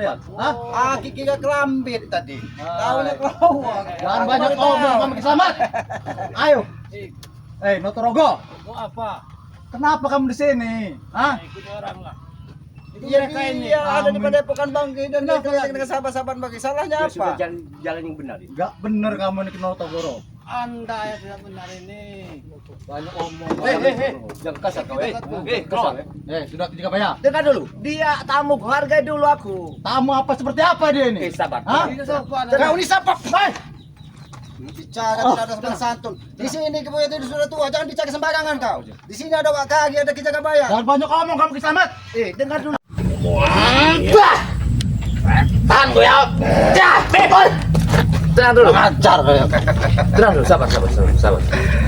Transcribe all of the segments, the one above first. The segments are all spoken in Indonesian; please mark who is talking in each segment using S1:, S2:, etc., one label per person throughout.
S1: lihat? Hah?
S2: Aki kira kelambit tadi. Tahunya kelawang.
S1: Jangan banyak ngomong kamu Kisamat. Ayo. Notorogo.
S3: Mau apa?
S1: Kenapa kamu di sini? Hah?
S3: Ikut orang lah.
S2: Iya,
S3: ini.
S2: ada di Padepokan Bang dan dengan sahabat-sahabat Bang. Salahnya apa?
S3: Jalan yang benar.
S1: Gak bener kamu ini ke Notogoro.
S3: Anda yang tidak benar ini.
S1: Banyak omong.
S3: Jangan kasar kau.
S1: Keluar. Sudah tiga bayar.
S2: Dengar dulu. Dia tamu, hargai dulu aku.
S1: Tamu apa seperti apa dia ini?
S3: Sabar.
S1: Hah?
S2: Kau ini siapa? Bicara tidak ada sopan santun. Di sini kemudian itu sudah tua, jangan bicara sembarangan kau. Di sini ada Wak Kagi, ada Ki Jagabaya.
S1: Jangan banyak omong kamu Kisamat.
S2: Dengar dulu.
S3: Tahan gue ya. Tenang dulu.
S1: Ajar kayak.
S3: Tenang dulu, sabar.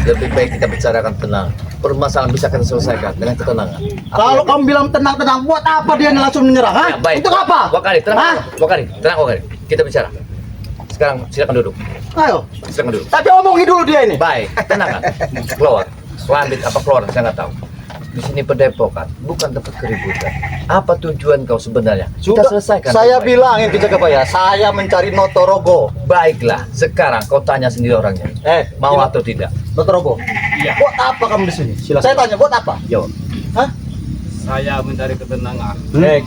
S3: Lebih baik kita bicarakan tenang. Permasalahan bisa kita selesaikan dengan ketenangan.
S1: Kalau kamu bilang tenang-tenang, buat apa dia langsung menyerang? Hah?
S3: Ya, baik.
S1: Untuk apa?
S3: Wakari, tenang.
S1: Hah?
S3: Wakari. Kita bicara. Sekarang silakan duduk.
S1: Ayo.
S3: Silakan duduk.
S1: Tapi omongin dulu dia ini.
S3: Baik, tenang kan. Keluar. Selambit apa keluar, saya nggak tahu. Di sini Padepokan, bukan tempat keributan. Apa tujuan kau sebenarnya?
S1: Sudah
S3: selesaikan.
S1: saya bilangin Ki Jagabaya, saya mencari Notorogo.
S3: Baiklah, sekarang kau tanya sendiri orangnya. Mau atau tidak?
S1: Notorogo.
S3: Iya.
S1: Buat apa kamu di sini?
S3: Silakan.
S1: Saya tanya, buat apa?
S3: Jawab.
S1: Hah?
S4: Saya mencari ketenangan.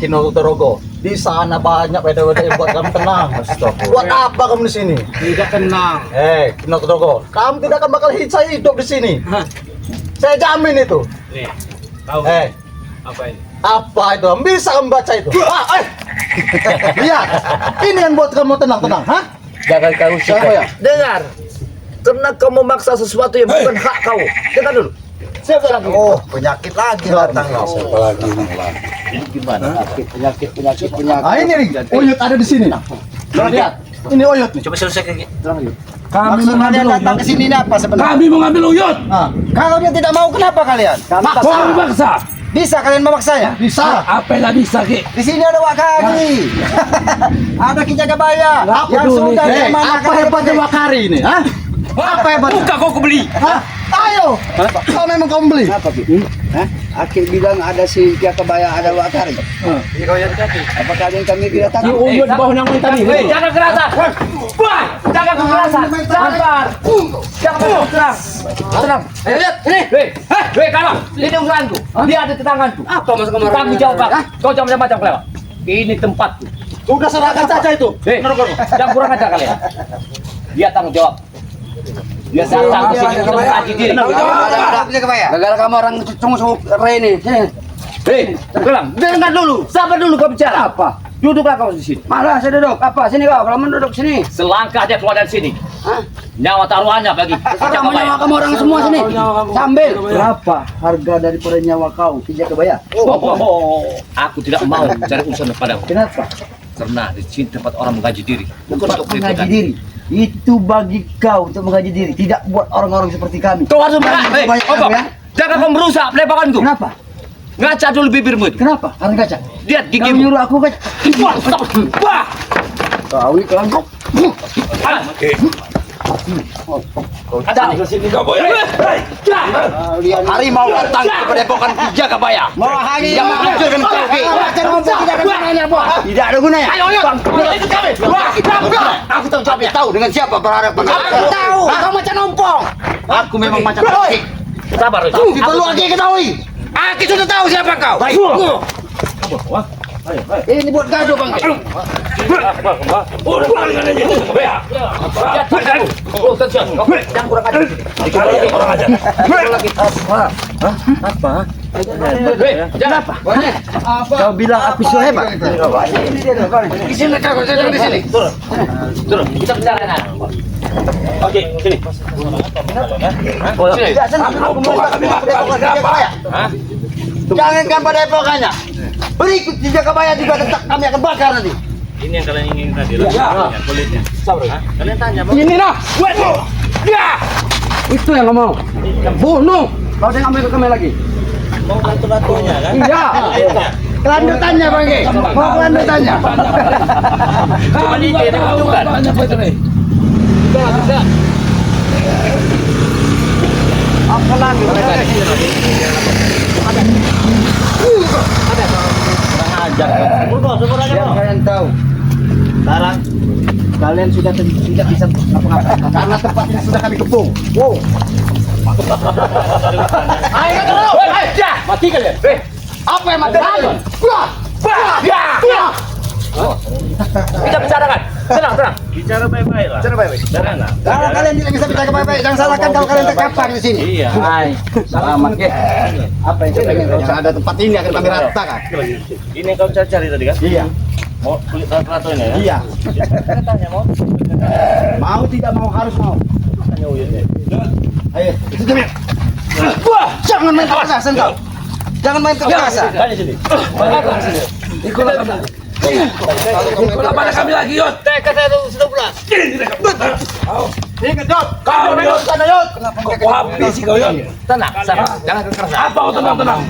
S1: Ki Notorogo. Di sana banyak beda-beda yang buat kamu tenang.
S3: Astagfirullah.
S1: Buat apa kamu di sini?
S4: Tidak tenang.
S1: Ki Notorogo, kamu tidak akan bakal saya hidup di sini. Saya jamin itu.
S4: Nih, tahu apa ini?
S1: Apa itu? Bisa membaca itu. Lihat. Ini yang buat kamu tenang-tenang, hah?
S3: Jangan kau
S1: Siapa ya?
S3: Dengar. Karena kau memaksa sesuatu yang bukan hak kau. Dengar dulu.
S1: Siapa lagi?
S2: Oh, penyakit lagi datang kau.
S1: Siapa lagi?
S3: Ini gimana?
S2: Penyakit.
S1: Ah, ini nih, Oyot ada di sini. Lihat. Ini Oyot nih.
S3: Coba selesaikan.
S2: Maksud kalian datang ke sini ini apa sebenarnya?
S4: Kami mau ngambil uyut.
S2: Kalau dia tidak mau, kenapa kalian?
S4: Kami maksa.
S2: Bisa kalian memaksanya?
S1: Bisa.
S4: Apa yang bisa Ki?
S2: Di sini ada Wak Kagi. Ada Ki Jagabaya.
S1: Apa
S2: Yang
S1: dulu
S2: sudah
S1: nih?
S2: diamanahkan
S1: Apa hebatnya Wakari ini, hah? Apa hebatnya?
S4: Buka kau beli.
S1: Hah? Ayo. Kalau memang kamu beli.
S2: Apa Ki? Akhir bilang ada si Ki Jagabaya, ada Wak Kari. Apa kalian kami tidak tahu?
S4: Uyut di bawah nanggung tadi.
S3: Jangan kekerasan. Wah, jangan kekerasan. Sabar. Jangan keras. Tenang. Ayo lihat ini. Weh, kalah. Ini urusanku. Dia ada di tanganku. Apa masuk kamar? Tanggung jawab. Kau jangan macam-macam kelewat. Ini tempatku.
S1: Sudah serahkan saja itu.
S3: Jangan kurang ajar kalian. Dia tanggung jawab. Dia datang ke sini untuk mengkaji diri.
S2: Gara-gara kamu orang cungsu ini.
S3: Pulang. Dengar dulu. Sabar dulu kau bicara. Apa? Duduklah kau di sini.
S2: Mana saya duduk? Apa? Sini kau. Kalau menduduk sini.
S3: Selangkah dia keluar dari sini. Nyawa taruhannya bagi.
S2: Kamu nyawa kamu orang semua sini. Sambil. Berapa harga daripada nyawa kau, Ki Jagabaya?
S3: Aku tidak mau cari urusan padamu.
S2: Kenapa?
S3: Karena di sini tempat orang menggaji diri. Bukan untuk
S2: Menggaji
S3: keributan.
S2: diri. Itu bagi kau untuk menggaji diri, tidak buat orang-orang seperti kami.
S3: Kau harus
S2: Banyak kamu ya.
S3: Jangan kau merusak pelepakanku.
S2: Kenapa?
S3: Ngaca dulu bibirmu itu.
S2: Kenapa? Karena kaca.
S3: Lihat
S2: Kamu
S3: gigimu.
S2: nyuruh aku kaca.
S3: Wah.
S2: Kau ini kelompok.
S3: Ada di sini kau boy.
S2: Harimau datang ke Padepokan Ki Jagabaya. Mau hari yang menghancurkan kau. Macam rumput tidak ada gunanya, Bos. Tidak ada gunanya.
S3: Ayo, itu kami.
S2: Aku tahu jawabnya. Tahu dengan siapa berhadapan. Aku tahu. Kau macam ompong. Aku memang macam ompong.
S3: Sabar.
S2: Tapi perlu lagi ketahui. Aku sudah tahu siapa kau. Ini buat gaduh, Bang.
S3: Jangan kurang ajar.
S1: Apa?
S3: Jangan apa?
S2: Kau bilang aku so hebat.
S3: Di sini kau di sini. Turun. Kita bicara enak. Oke, sini.
S2: Tidak senang aku merasa Padepokan Ki Jagabaya. Jangankan Padepokannya. Berikut Ki Jagabaya juga tetap kami akan bakar nanti.
S4: Ini yang kalian ingin tadi lah. Kulitnya. Kalian tanya, Bang.
S2: Ini nah, ya. Itu yang kamu mau. Bunuh. Kau jangan ambil kami lagi.
S4: Mau ratu-ratunya kan?
S2: Iya. Kelanjutannya, Bang. Mau kelanjutannya.
S3: Coba ditunjukkan.
S2: Apa lagi?
S3: Kurang ajar.
S2: Biar kalian tahu Kalian sudah tidak bisa ngapa-ngapain karena tempat ini sudah kami kepung. Wow.
S3: Ayo terus. Ayo, mati kalian.
S2: Apa yang mati? Wah.
S3: Kita bicarakan. Tenang.
S4: Bicara baik-baik lah.
S2: Bicara baik-baik.
S4: Jangan lah.
S2: Kalau kalian tidak bisa bicara baik-baik, jangan salahkan kalau kalian terkapar di sini.
S4: Iya.
S2: Hai, selamat ya. Apa yang kalian ingin? Kalau ada tempat ini akan kami ratakan.
S4: Ini yang kau cari tadi kan?
S2: Iya.
S4: Mau kulit rata ini ya?
S2: Iya.
S4: Tanya mau?
S2: Mau tidak mau harus mau.
S4: Tanya Uyun ya.
S2: Ayo, itu Jamil. Wah, jangan main kekerasan kau. Jangan main kekerasan.
S4: Tanya sini.
S3: Ikulah pada kami lagi, Yud.
S2: Kata itu sudah pulang. Ini kedot.
S3: Kau, Yud.
S2: Sana Yud.
S3: Kau habis sih kau, Yud. Tenang. Jangan kekerasan. Apa kau tenang?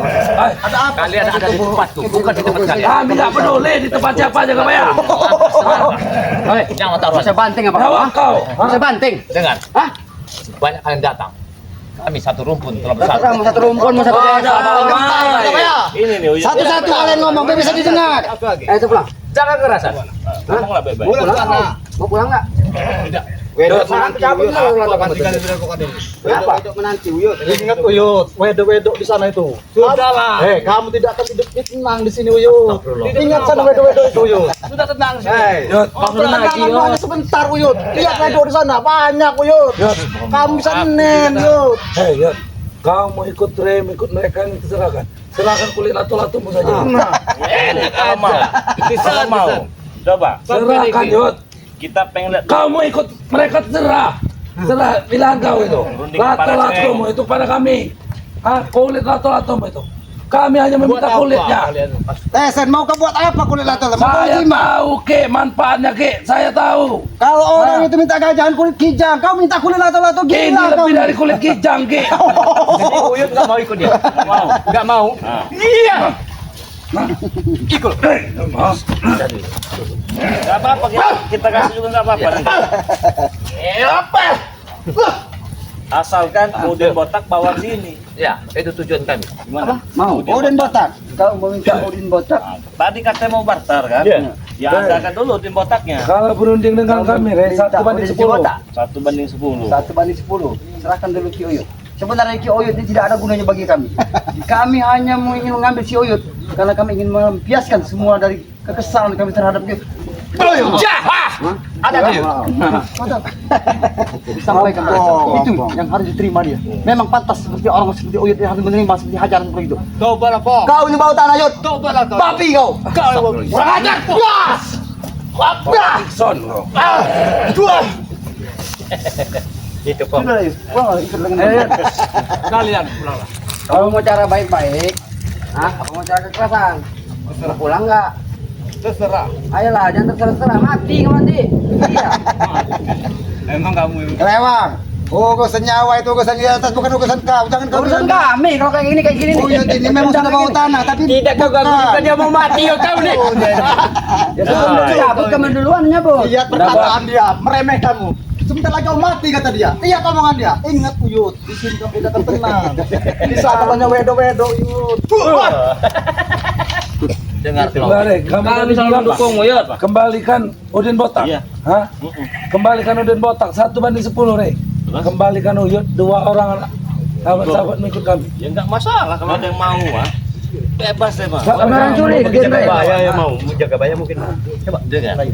S2: Ada apa?
S3: Kalian ada di tempatku, bukan di tempat kalian.
S5: Kami nggak peduli di tempat siapa aja nggak bayar.
S3: Hei, jangan taruhan.
S2: Bisa banting apa?
S5: Jawab kau.
S2: Bisa banting.
S3: Dengar.
S2: Hah?
S3: Banyak kalian datang. Kami satu rumpun telah
S2: Satu
S3: bersatu.
S2: kamu satu rumpun, mau satu desa.
S4: Ini nih Uyun.
S2: Satu-satu kalian ngomong, biar bisa didengar. Ayo itu pulang.
S3: Jangan kekerasan.
S4: Ngomonglah baik-baik.
S2: Mau pulang nggak? Mau pulang nggak?
S3: Tidak.
S2: Wedok menanti Uyut. Kenapa? Wedok menanti Uyut.
S1: Ingat Uyut, wedok-wedok di sana itu.
S3: Sudahlah.
S1: Kamu tidak akan hidup tenang di sini Uyut. Ingat sana wedok-wedok itu Uyut.
S2: Sudah tenang.
S5: Yud,
S1: Hanya sebentar Uyut. Lihat wedok di sana banyak Uyut. Kamu bisa nenen Uyut.
S5: hei Yud, kau mau ikut rem, ikut mereka ini terserahkan. Serahkan kulit lato-latomu saja.
S4: Enak kalau mau. Kalau mau. Coba.
S5: Serahkan Yud.
S4: Kita pengen lihat.
S5: Kau mau ikut mereka terserah. Serah pilihan kau itu. Lato-latomu itu pada kami. Kulit lato-latomu itu. Kami hanya meminta kulitnya.
S2: Sen, mau kau buat apa kulit lato? Mau kau
S5: Saya
S2: lima?
S5: tahu ke manfaatnya ke. Saya tahu.
S2: Kalau orang itu minta gajahan kulit kijang, kau minta kulit lato-lato
S5: Ini
S2: gila kau.
S5: lebih dari kulit kijang ke.
S3: Jadi Uyut nggak mau ikut dia.
S4: Mau.
S3: Nggak mau.
S5: Iya.
S4: Gak apa-apa kita kasih juga nggak apa-apa. Asalkan Udin botak bawa sini.
S3: Ya, itu tujuan kami.
S4: Gimana?
S2: Mau. Udin botak. Kau mau minta Udin botak?
S4: Nah, tadi katanya mau barter kan?
S3: Iya.
S4: Ya adakan dulu Udin botaknya.
S5: Kalau berunding dengan kami, Re, 1/10.
S4: 1/10.
S2: 1/10. Serahkan dulu Ki Uyut. Sebenarnya Ki Uyut ini tidak ada gunanya bagi kami. Kami hanya ingin mengambil si Uyut karena kami ingin melampiaskan semua dari kekesalan kami terhadap dia.
S3: Ada tuh.
S2: Sampaikan itu yang harus diterima dia. Memang pantas seperti orang seperti Uyut yang harus menerima seperti hajaran seperti itu. Kau ini bau tanah Yud. Babi kau. Kurang ajar.
S5: Son kau.
S3: Itu kok.
S2: Sudah Yud. Pulang ikut dengan
S3: Kalian pulanglah.
S2: Kalau mau cara baik-baik, apa mau cara kekerasan? Terserah pulang nggak?
S1: Terserah.
S2: Ayolah, jangan terserah mati kau nanti. Iya.
S4: Emang kamu
S2: Kelewang. Urusan nyawa itu urusan di atas, bukan urusan kau. Jangan kau urusan kami. Kalau kayak gini nih. Uyut ini memang sudah mau tanah, tapi
S3: Tidak kau ganggu juga dia mau mati ya kau nih.
S2: Ya sebelum dia cabut kami duluan ya bos.
S1: Lihat perkataan dia, meremehkanmu. Sebentar lagi kau mati kata dia. Lihat omongan dia. Ingat Uyut, di sini kamu tidak akan tenang. Di sana banyak wedok-wedok Uyut.
S3: Dengar
S5: Kembali, kami
S3: selalu mendukung Uyut.
S5: Kembalikan Udin botak.
S4: Iya.
S5: Hah? Kembalikan Udin botak 1/10, Re. Kembalikan Uyut 2 orang sahabat ikut kami.
S4: ya nggak masalah kalau ada yang mau bebas deh Pak.
S2: Kami orang curi,
S3: Jaga
S2: gitu.
S3: bahaya ya mau jaga bahaya mungkin. Coba dengar.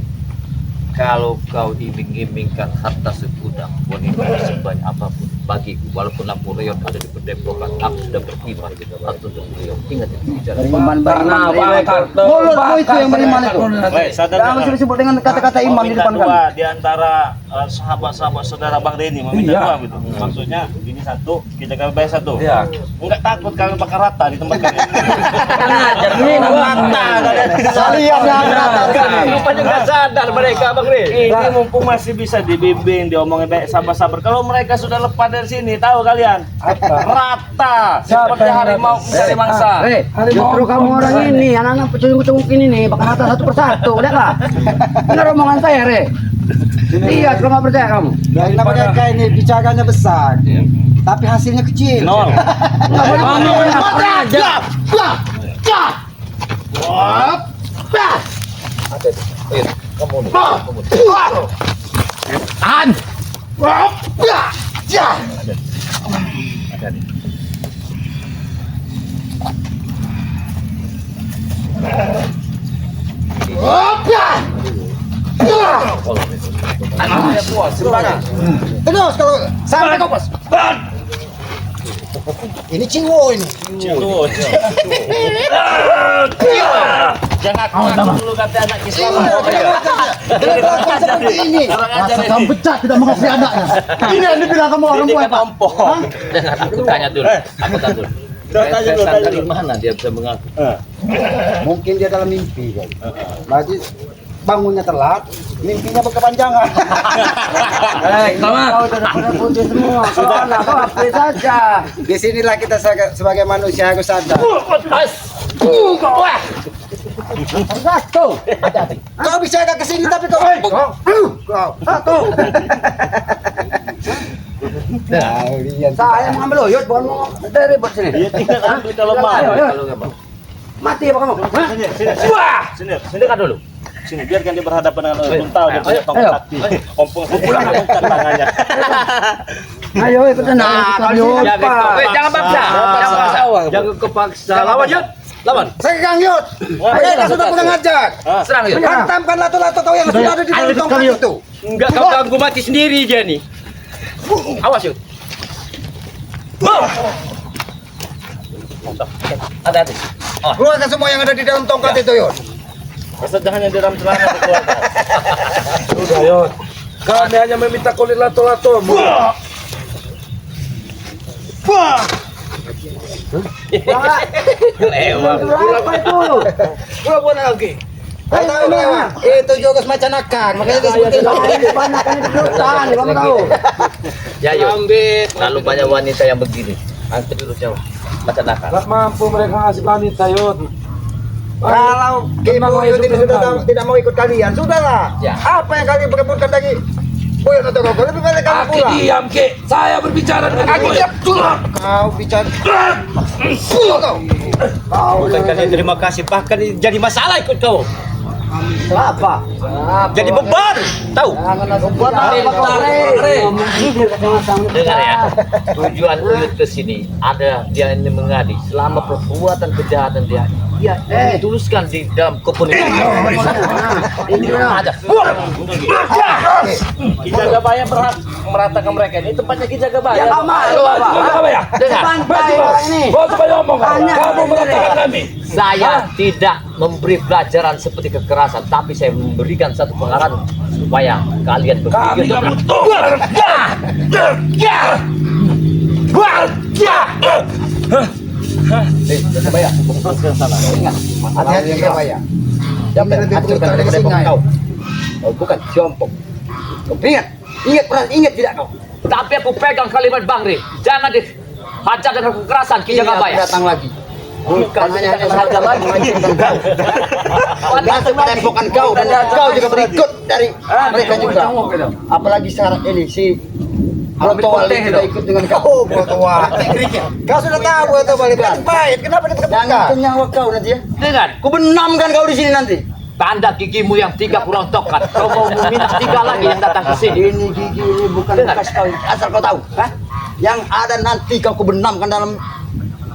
S3: Kalau kau iming-imingkan harta segudang wanita sebanyak apapun bagiku, walaupun aku reot ada di pendepokan, aku sudah berkibar gitu harta untuk reot. Ingat itu bicara.
S2: Iman mulutmu itu yang beriman itu.
S4: Weh, sadar
S2: Jangan
S4: nggak?
S2: disebut dengan kata-kata iman di
S4: Meminta
S2: depan kami.
S4: dua di antara sahabat-sahabat saudara Bang Reni meminta
S5: Iya.
S4: dua gitu. Maksudnya ini satu, kita kami bayar satu.
S5: Iya.
S4: Enggak takut kalian bakal rata di tempat ini.
S3: Jangan ini
S4: Rata
S1: Kalian yang ratakan.
S3: Rupanya nggak sadar mereka Bang Re.
S4: Ini mumpung masih bisa dibimbing, diomongin baik sabar-sabar. Kalau mereka sudah lepas dari sini, tahu kalian? Rata
S5: Siapa
S4: seperti
S5: yang
S4: harimau
S5: rata?
S4: mencari mangsa.
S2: Justru kamu orang ini, anak-anak pecunguk-pecunguk ini nih, bakal rata satu persatu, lihatlah. Benar omongan saya, Re. Lihat kalau nggak percaya kamu.
S1: Karena mereka ini bicaranya besar, tapi hasilnya kecil.
S4: Nol.
S3: Tahan.
S1: Terus kalau sampai kau bos. Ini ciwo ini.
S4: Cium. Jangan dulu kata anak Islam.
S1: Kenapa seperti ini? Masa kamu pecah tidak mengasihi anaknya. Ini yang dibilang kamu orang tua Pak.
S3: Dengar, aku tanya dulu. Aku tanya dulu. Dari mana dia bisa mengaku?
S1: Mungkin dia dalam mimpi kali. Berarti bangunnya telat, mimpinya berkepanjangan.
S5: Selamat.
S2: Kau sudah pada putih semua. Sudah kau apa saja.
S1: Disinilah kita sebagai manusia harus sadar.
S2: Satu.
S1: Kau bisa agak kesini tapi kau satu.
S2: Saya mengambil oyot, bukan mau dari buat sini.
S4: Dia tinggal ambil kalau mau.
S2: Ayo, ayo.
S3: Kalau nggak mau.
S2: Mati apa kamu? Hah?
S4: Sini kan dulu. Sini biarkan dia berhadapan dengan Allah. Belum tahu dia punya tongkat sakti. Ompong pulang angkat tangannya.
S2: Ayo ikut tenang. Ayo.
S3: Jangan paksa. Jangan paksa. Jangan kepaksa. Lawan Yud. Lawan.
S1: Saya Kang Yud. Saya sudah pernah ngajak.
S3: Serang Yud.
S1: Hantamkan lato-lato kau yang sudah ada di dalam tongkat itu.
S3: Enggak, kau ganggu mati sendiri dia nih. Awas Yud. Hati-hati.
S1: Keluarkan semua yang ada di dalam tongkat itu, Yud.
S4: Jangan yang di dalam celana dikeluarkan.
S5: Sudah, Yud. Kami hanya meminta kulit lato-latomu.
S3: Lewat.
S2: Berapa itu?
S3: Berapa lagi?
S1: Kau tahu memang itu juga semacam akan, makanya dia seperti itu.
S2: Banyak kan itu hutan, kamu tahu.
S3: Ya Yud. Terlalu banyak wanita yang begini. Angkat dulu jauh. Baca nakal.
S5: Gak mampu mereka ngasih wanita, Yud.
S1: Kalau Ibu Yud ini sudah tidak mau ikut kalian, sudahlah.
S3: Ya.
S1: Apa yang kalian berebutkan lagi? Buyut atau kau lebih baik kamu
S5: Aki
S1: pulang.
S5: diam, Ki. Saya berbicara dengan
S1: Aki
S5: Yud.
S1: diam. Kau bicara. Kau.
S3: Bukan kalian terima kasih, bahkan jadi masalah ikut kau.
S2: Apa?
S3: Jadi beban, tahu?
S2: Buat apa kau
S3: Dengar ya, tujuan Uyut ke sini ada dia ini mengadi selama perbuatan kejahatan dia dituliskan di dalam kepenuhan. Ini ada.
S4: Ki Jagabaya berhak meratakan mereka. Ini tempatnya Ki Jagabaya.
S2: Ya, malu apa?
S5: Apa ya?
S3: Dengar,
S2: Pantai ini.
S5: Kau supaya ngomong. Kamu mengatakan kami.
S3: saya tidak memberi pelajaran seperti kekerasan, tapi saya memberikan satu pengarahan supaya kalian
S5: Kami
S3: berpikir.
S5: nggak butuh.
S3: Jagabaya,
S1: Hati-hati Jagabaya.
S3: jangan
S1: lebih
S3: hancurkan
S1: brutal dari
S3: daripada
S1: singa ya.
S3: kau. Kau bukan jompo. Kau ingat tidak kau? Tapi aku pegang kalimat Bang Ri, jangan dihajar dengan kekerasan Ki Jagabaya.
S1: Datang lagi.
S3: Bukan hanya saja lagi menghancurkan kau.
S1: Datang menembokkan kau dan kau juga berikut dari mereka juga. Apalagi sekarang ini si Protowal tidak ikut dengan kau. Protowal. Kau sudah tahu atau balik baik. Kenapa kita
S2: Jangan nyawa kau nanti ya.
S3: Dengar,
S2: Ku benamkan kau di sini nanti.
S3: tanda gigimu yang 3 kurontokan. Kau mau meminta 3 lagi yang datang ke sini.
S2: Ini gigi ini bukan bekas kau. Asal kau tahu. Hah? Yang ada nanti kau ku benamkan dalam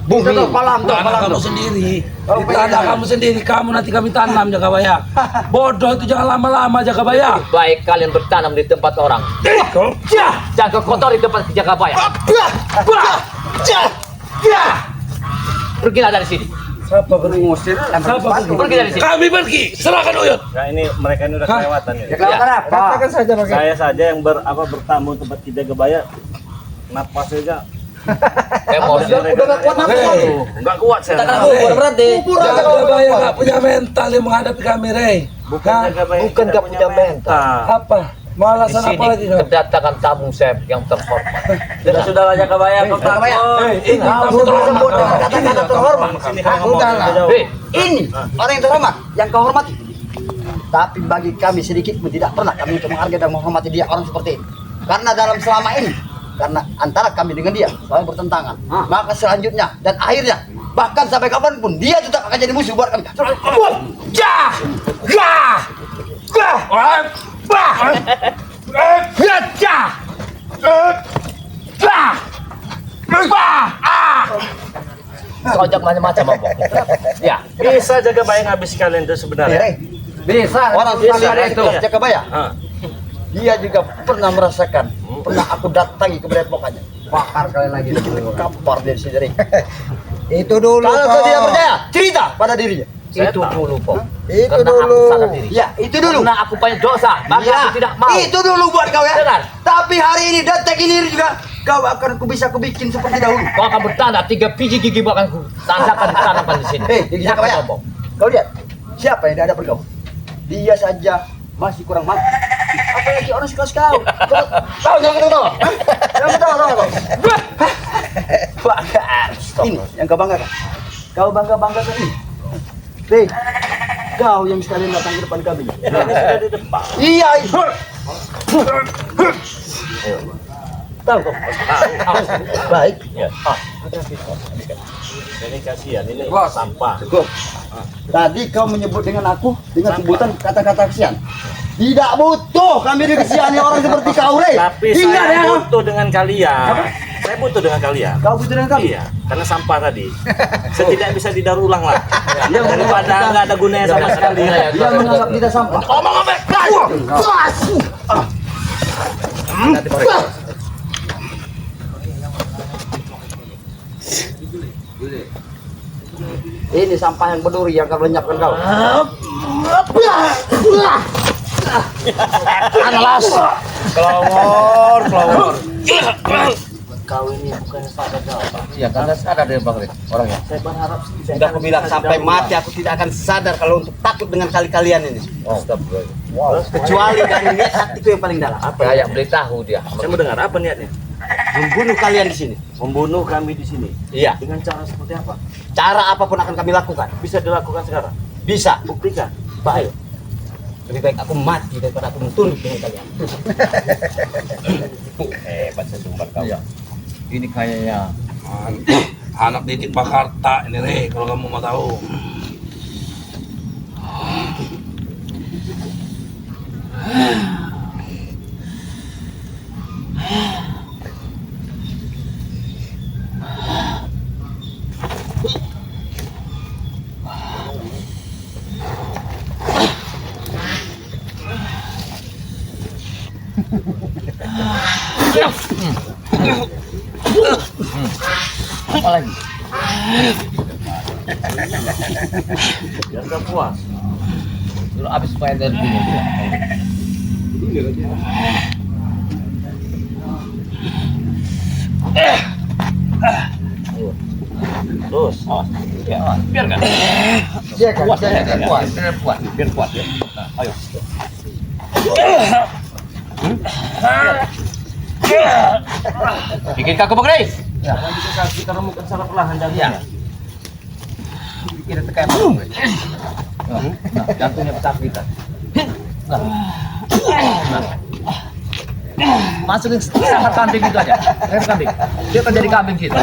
S2: bumi.
S3: Itu kolam tuh,
S5: Tanah kamu sendiri. Di tanah kamu sendiri, kamu nanti kami tanam Jagabaya. Bodoh itu jangan lama-lama Jagabaya.
S3: Baik kalian bertanam di tempat orang. Jangan kau kotori tempat Jagabaya. Pergilah dari sini.
S5: Siapa pergi?
S2: Ngusir.
S5: Siapa pergi?
S3: Pergi dari sini.
S5: Kami pergi. Serahkan Uyut.
S4: Nah ini mereka ini udah
S5: Hah?
S4: kelewatan ya.
S2: Ya kelewatan apa?
S1: Katakan saja pakai.
S4: Saya saja yang bertamu tempat Ki Jagabaya, napas saja.
S3: Emosi.
S1: Udah gak kuat apa
S5: Hei.
S1: kamu?
S4: Enggak kuat saya.
S2: berarti.
S5: Jagabaya nggak punya mental yang menghadapi kami, Rey.
S4: Bukan
S5: Hah?
S4: Jagabaya.
S3: Bukan
S4: tidak
S3: nggak punya mental.
S5: Apa?
S3: Di
S5: Malasan
S3: sini
S5: apa lagi kau?
S3: kedatangan tamu saya yang terhormat.
S2: Sudah Jagabaya kau
S1: Jagabaya.
S5: Ini tamu terhormat.
S2: Kata-kata terhormat.
S4: Sini kalau ngomong
S1: Sudahlah.
S4: jauh.
S3: Hei,
S2: Ini orang yang terhormat, yang kau hormati. Tapi bagi kami sedikit pun tidak pernah kami untuk menghargai dan menghormati dia orang seperti ini. Karena dalam selama ini, karena antara kami dengan dia selalu bertentangan. Maka selanjutnya dan akhirnya, bahkan sampai kapanpun dia tetap akan jadi musuh buat kami.
S3: Kojak macam-macam Bang. Ya,
S4: Bisa jaga bayang habis kalian itu sebenarnya.
S3: bisa.
S2: Orang
S3: bisa
S2: kalian
S3: itu.
S2: itu jaga bayar.
S4: Ah.
S2: Dia juga pernah merasakan, pernah aku datangi ke Padepokannya.
S3: Bakar kalian lagi.
S2: Kampar dari sini.
S1: Itu dulu.
S2: Kalau kau tidak percaya, cerita pada dirinya.
S3: Itu dulu, Pok.
S1: Itu
S3: Karena
S1: dulu.
S3: aku sadar diri.
S2: Ya, itu dulu.
S3: Karena aku banyak dosa, maka
S2: Ya,
S3: aku tidak mau.
S2: itu dulu buat kau ya.
S3: Benar.
S2: Tapi hari ini detik ini juga kau akan bisa kubikin seperti dahulu.
S3: Kau akan bertanda 3 biji gigi akan ku tandakan ditanamkan di sini.
S2: Gigi jaga bayar.
S3: Pok.
S2: Kau lihat, siapa yang tidak ada berkau? Dia saja masih kurang mampu. Apalagi orang sekelas kau. Kau jangan ketawa. Jangan ketawa kau. Ini yang kau banggakan. Kau bangga-banggakan ini. Hei, kau yang sekalian datang ke depan kami.
S4: Ini sudah di depan.
S2: Iya, itu. Tahu kau? Baik.
S4: Ya. Ini kasihan, ini sampah.
S2: Cukup. Tadi kau menyebut dengan aku dengan sebutan kata-kata kesian. Tidak butuh kami dikesihani orang seperti kau, Rey.
S4: Tapi
S2: Ingat
S4: saya
S2: ya.
S4: butuh dengan kalian. Saya butuh dengan kalian.
S2: Kau butuh dengan kami.
S4: Iya, karena sampah tadi. Setidak bisa didaur ulang lah.
S2: Dia
S4: Daripada nggak ada gunanya sama sekali.
S2: Dia menganggap kita sampah.
S4: Omong apa?
S2: Ini sampah yang berduri yang kau lenyapkan kau.
S3: Analas.
S4: Kelawar.
S2: Kau ini bukan sadar kau.
S3: Iya, karena sadar dia Bang Rik, orangnya.
S2: Saya berharap sudah aku bilang sampai mati aku tidak akan sadar kalau untuk takut dengan kali-kalian ini.
S3: Oh,
S2: Kecuali dari niat hatiku yang paling dalam.
S4: Apa?
S3: kayak beli tahu dia.
S4: Saya mau dengar apa niatnya?
S2: Membunuh kalian di sini.
S4: Membunuh kami di sini.
S2: Iya.
S4: Dengan cara seperti apa?
S2: Cara apapun akan kami lakukan.
S4: Bisa dilakukan sekarang.
S2: Bisa.
S4: Buktikan.
S2: Baik. Lebih baik aku mati daripada aku tunduk dengan kalian.
S4: Hebat sesumbar kau.
S3: Iya. Ini kayaknya
S5: Anak didik Pakarta ini Re, kalau kamu mau tahu.
S3: apa lagi?
S4: Biar nggak puas.
S3: Dulu habis main dari sini dia.
S4: Terus.
S3: Ya, biar kan?
S2: Dia kan,
S3: Puas,
S2: dia kan puas.
S3: biar puas, biar puas ya. Nah, ayo. Bikin kaku Bang Rik.
S4: Jangan bisa kita remukan secara perlahan jantungnya.
S3: Kita tekan Bang Rik. Nah, jantungnya pecah kita. Nah. Masukin sangat kambing itu aja. Leher kambing. Dia akan jadi kambing kita.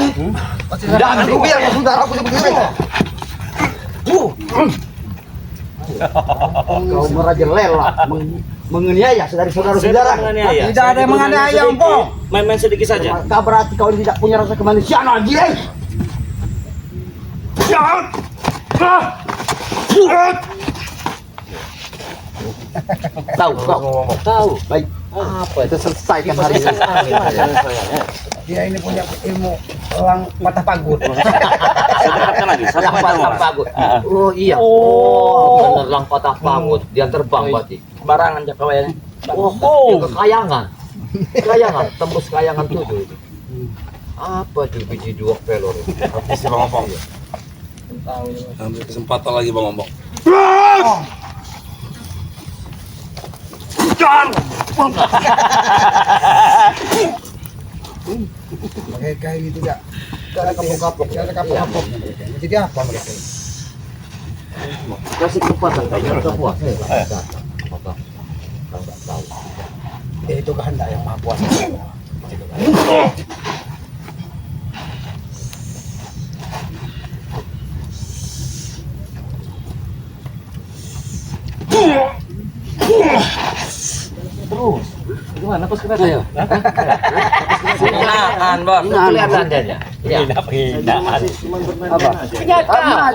S3: Masukin
S2: Jangan
S3: kambing.
S2: aku biar saudaraku seperti ini. Kau merajalela, menganiaya saudara-saudara.
S1: Tidak ada yang menganiaya, Empong.
S4: Main-main sedikit saja.
S2: Maka berarti kau ini tidak punya rasa kemanusiaan lagi, eh? Tahu, kau tahu. Baik. Apa itu selesaikan hari ini?
S1: Dia ini punya ilmu elang mata pagut.
S4: Saya dekatkan lagi. Satu
S3: Lang
S4: meter.
S3: patah pagut. Oh iya. Oh, bener lang patah pagut. Dia terbang berarti.
S2: Barangan ya kawannya.
S3: Oh, kekayangan. Kayangan, tembus kayangan tuh itu. Apa tuh biji dua pelor itu?
S5: Habis Bang Ompong. Ambil kesempatan lagi Bang Ompong.
S1: Mereka ini tidak ada kapok-kapok, tidak ada kapok-kapok. Jadi apa mereka?
S3: Kasih kesempatan kayaknya udah puas. Apakah kau nggak tahu?
S1: Itu kehendak yang maha kuasa.
S3: terus. Gimana pas kena? Hinaan, Bos. Kelihatan dia. Iya.
S4: Hinaan.
S3: Apa? Kenyataan.